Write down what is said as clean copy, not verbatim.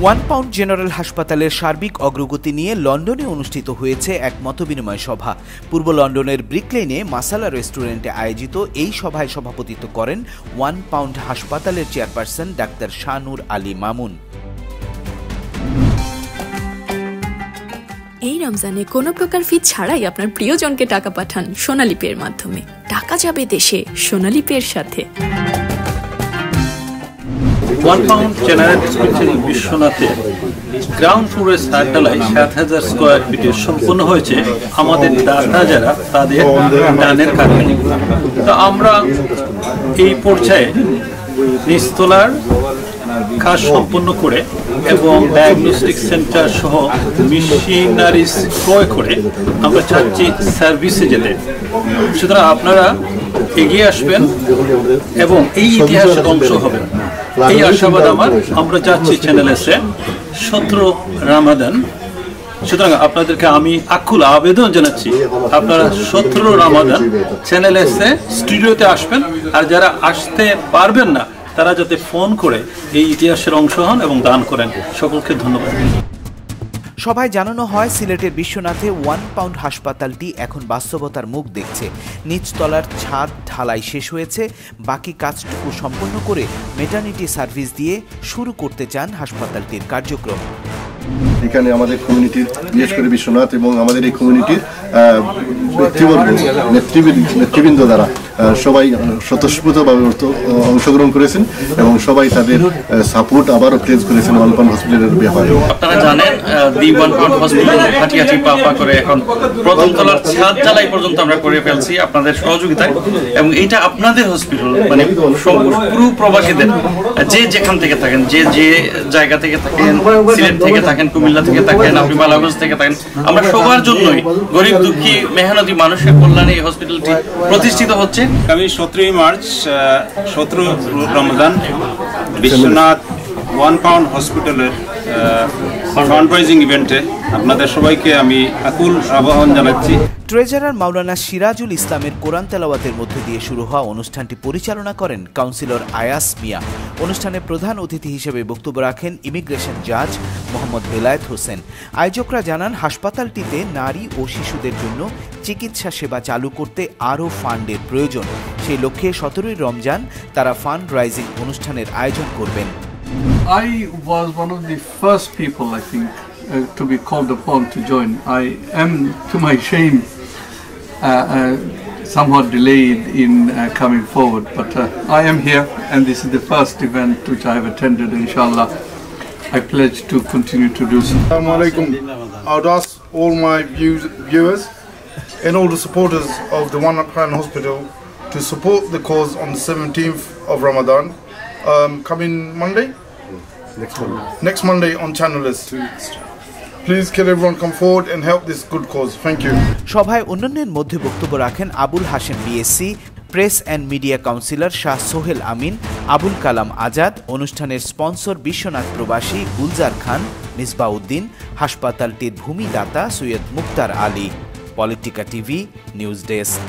One pound general হাসপাতালের সার্বিক অগ্রগতি নিয়ে লন্ডনে অনুষ্ঠিত হয়েছে এক মতবিনিময় সভা। পূর্ব লন্ডনের ব্রিক লেনে মাসালা রেস্টুরেন্টে আয়োজিত এই সভায় সভাপতিত্ব করেন ওয়ান পাউন্ড হাসপাতালের চেয়ারপারসন ডাক্তার শাহনুর আলী মামুন। এই রমজানে কোনো প্রকার ফি ছাড়াই আপনার প্রিয়জনকে টাকা পাঠান সোনালী পের মাধ্যমে। টাকা যাবে দেশে সোনালী পের সাথে। ওয়ান পাউন্ড জেনারেল হসপিটাল বিশ্বনাথে গ্রাউন্ড ফ্লোরের সাততলায় ৭,০০০ স্কোয়ার ফিটে সম্পন্ন হয়েছে আমাদের দাতা যারা তাদের দানের কারণে। তো আমরা এই পর্যায়ে নিচতলার কাজ সম্পন্ন করে এবং ডায়াগনস্টিক সেন্টার সহ মেশিনারিজ ক্রয় করে আমরা চাচ্ছি সার্ভিসে যেতে। সুতরাং আপনারা এগিয়ে আসবেন এবং এই ইতিহাসের অংশ হবেন, এই আশাবাদ আমরা যাচ্ছি চ্যানেল এসে 17 রামাদান। সুতরাং আপনাদেরকে আমি আকুল আবেদন জানাচ্ছি, আপনারা 17 রামাদান চ্যানেল এসে স্টুডিওতে আসবেন, আর যারা আসতে পারবেন না তারা যাতে ফোন করে এই ইতিহাসের অংশ হন এবং দান করেন। সকলকে ধন্যবাদ। সভায় জানানো হয়, সিলেটের বিশ্বনাথে ওয়ান পাউন্ড হাসপাতালটি এখন বাস্তবতার মুখ দেখছে। নিচতলার ছাদ ঢালাই শেষ হয়েছে, বাকি কাজটুকু সম্পন্ন করে মেটার্নিটি সার্ভিস দিয়ে শুরু করতে চান হাসপাতালটির কার্যক্রম। এখানে আমাদের কমিউনিটির, বিশেষ করে বিশ্বনাথ এবং আমাদের এই কমিউনিটির নেতৃবৃন্দ দ্বারা সবাই স্বতঃস্ফূর্তভাবে অংশগ্রহণ করেছেন এবং সবাই তাদের সাপোর্ট আবারও প্লেস করেছেন ওয়ান পাউন্ড হসপিটালের ব্যাপারে। আপনারা জানেন দি ওয়ান পাউন্ড হসপিটাল হাঁটি পা করে এখন প্রথম তলার ছাদ ঢালাই পর্যন্ত আমরা করে ফেলছি আপনাদের সহযোগিতায়, এবং এটা আপনাদের হসপিটাল, মানে পুরো প্রবাসীদের, যে যেখান থেকে থাকেন, যে যে জায়গা থেকে থাকেন, সিলেট থেকে থাকেন, কুমিল্লা থেকে থাকেন, আপনি বালাগঞ্জ থেকে থাকেন, আমরা সবার জন্যই গরিব দুঃখী মেহনতি মানুষের কল্যাণে এই হসপিটালটি প্রতিষ্ঠিত হচ্ছে। আমি 17 March 17 Ramzan Biswanath one pound হসপিটালের ফান্ডরাইজিং ইভেন্টে আপনাদের সবাইকে আমি আকুল আহ্বান জানাচ্ছি। ট্রেজারার মাওলানা সিরাজুল ইসলামের কোরআন তেলাওয়াতের মধ্যে দিয়ে শুরু হওয়া অনুষ্ঠানটি পরিচালনা করেন কাউন্সিলর আয়াস মিয়া। অনুষ্ঠানে প্রধান অতিথি হিসেবে বক্তব্য রাখেন ইমিগ্রেশন জাজ মোহাম্মদ বেলায়েত হোসেন। আয়োজকরা জানান, হাসপাতালটিতে নারী ও শিশুদের জন্য চিকিৎসা সেবা চালু করতে আরও ফান্ডের প্রয়োজন। সেই লক্ষ্যে 17 রমজান তারা ফান্ড রাইজিং অনুষ্ঠানের আয়োজন করবেন। I was one of the first people, I think, to be called upon to join. I am, to my shame, somewhat delayed in coming forward, but I am here, and this is the first event which I have attended. Inshallah, I pledge to continue to do so. Assalamu alaikum. I would ask all my viewers and all the supporters of the One Pound Hospital to support the cause on the 17th of Ramadan, coming Monday. Next Monday on Channel S. Please can everyone come forward and help this good cause. Thank you. সভায় অন্যান্যের মধ্যে বক্তব্য রাখেন Abul Hashem BSc, press and media councillor Shah Sohel Amin, Abul Kalam Azad, অনুষ্ঠানের sponsor Biswanath প্রবাসী গুলজার খান, মিসবাউদ্দিন, হাসপাতালটির ভূমিদাতা Syed Muktar Ali. Politica TV news desk.